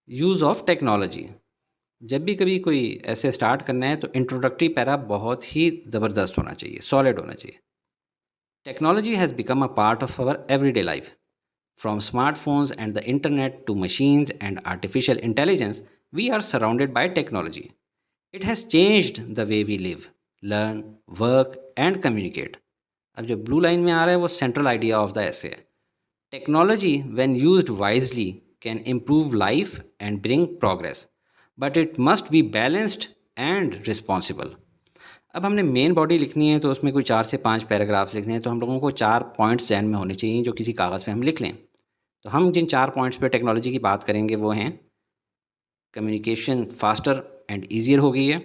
Use of technology. जब भी कभी कोई ऐसे स्टार्ट करना है तो इंट्रोडक्टरी पैरा बहुत ही ज़बरदस्त होना चाहिए, सॉलिड होना चाहिए। Technology has become a part of our everyday life. From smartphones and the internet to machines and artificial intelligence, we are surrounded by technology. It has changed the way we live, learn, work, and communicate. अब जो blue line में आ रहा है वो central idea of the ऐसे है। Technology when used wisely can improve life and bring progress, but it must be balanced and responsible. अब हमने मेन बॉडी लिखनी है तो उसमें कोई 4 से 5 पैराग्राफ्स लिखने हैं, तो हम लोगों को 4 पॉइंट्स ज़हन में होने चाहिए जो किसी कागज़ पे हम लिख लें। तो हम जिन 4 पॉइंट्स पे टेक्नोलॉजी की बात करेंगे वो हैं: कम्युनिकेशन फास्टर एंड ईजियर हो गई है,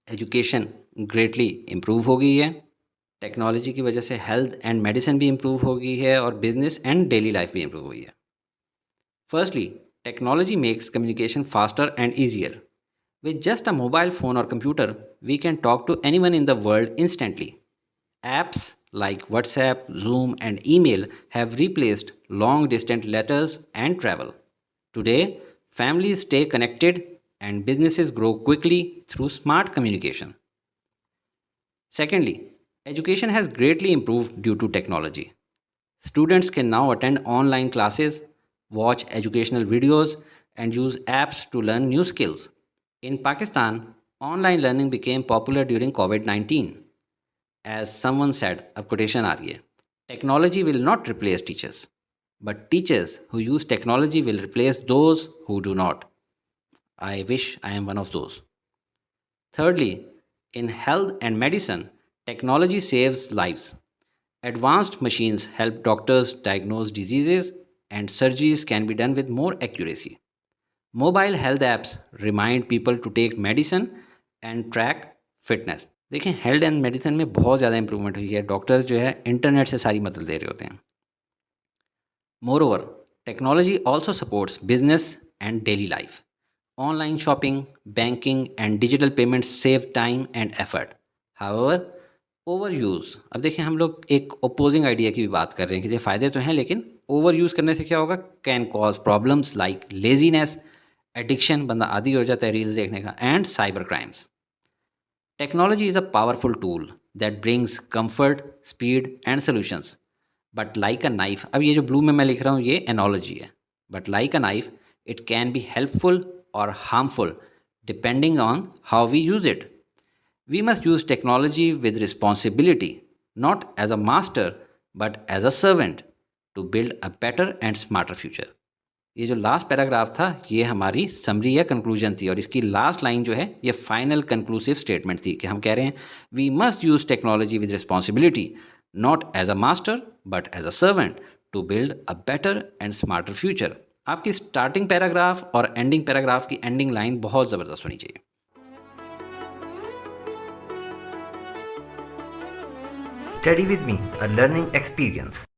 एजुकेशन ग्रेटली इम्प्रूव हो गई है, टेक्नोलॉजी की वजह से हेल्थ एंड मेडिसिन भी इम्प्रूव हो गई है, और बिजनेस एंड डेली लाइफ भी इम्प्रूव हुई है। Firstly, technology makes communication faster and easier. With just a mobile phone or computer, we can talk to anyone in the world instantly. Apps like WhatsApp, Zoom, and email have replaced long distance letters and travel. Today, families stay connected and businesses grow quickly through smart communication. Secondly, education has greatly improved due to technology. Students can now attend online classes, watch educational videos, and use apps to learn new skills. In Pakistan, online learning became popular during COVID 19. As someone said, अब quotation आ रही है, technology will not replace teachers, but teachers who use technology will replace those who do not. I wish I am one of those. Thirdly, in health and medicine, technology saves lives. Advanced machines help doctors diagnose diseases, and surgeries can be done with more accuracy. Mobile health apps remind people to take medicine and track fitness. देखें, health and medicine में बहुत ज़्यादा improvement हुई है। Doctors जो है internet से सारी मदद ले रहे होते हैं। More over, technology also supports business and daily life. Online shopping, banking and digital payments save time and effort. However, over use, अब देखें हम लोग एक ओपोजिंग आइडिया की भी बात कर रहे हैं कि ये फ़ायदे तो हैं, लेकिन ओवर यूज़ करने से क्या होगा? Can cause problems like laziness, addiction, बंदा आदी हो जाता है रील्स देखने का, and cyber crimes. Technology is a powerful tool that brings comfort, speed and solutions, but like a knife, अब ये जो ब्लू में मैं लिख रहा हूँ ये एनोलॉजी है, but like a knife it can be helpful और harmful depending on how we use it. We must use technology with responsibility, not as a master, but as a servant to build a better and smarter future. ये जो last paragraph था ये हमारी summary या conclusion थी, और इसकी last line जो है ये फाइनल कंक्लूसिव स्टेटमेंट थी कि हम कह रहे हैं we must use technology with responsibility, not as a master but as a servant to build a better and smarter future. आपकी स्टार्टिंग पैराग्राफ और एंडिंग पैराग्राफ की एंडिंग लाइन बहुत ज़बरदस्त होनी चाहिए. Study with me, a learning experience.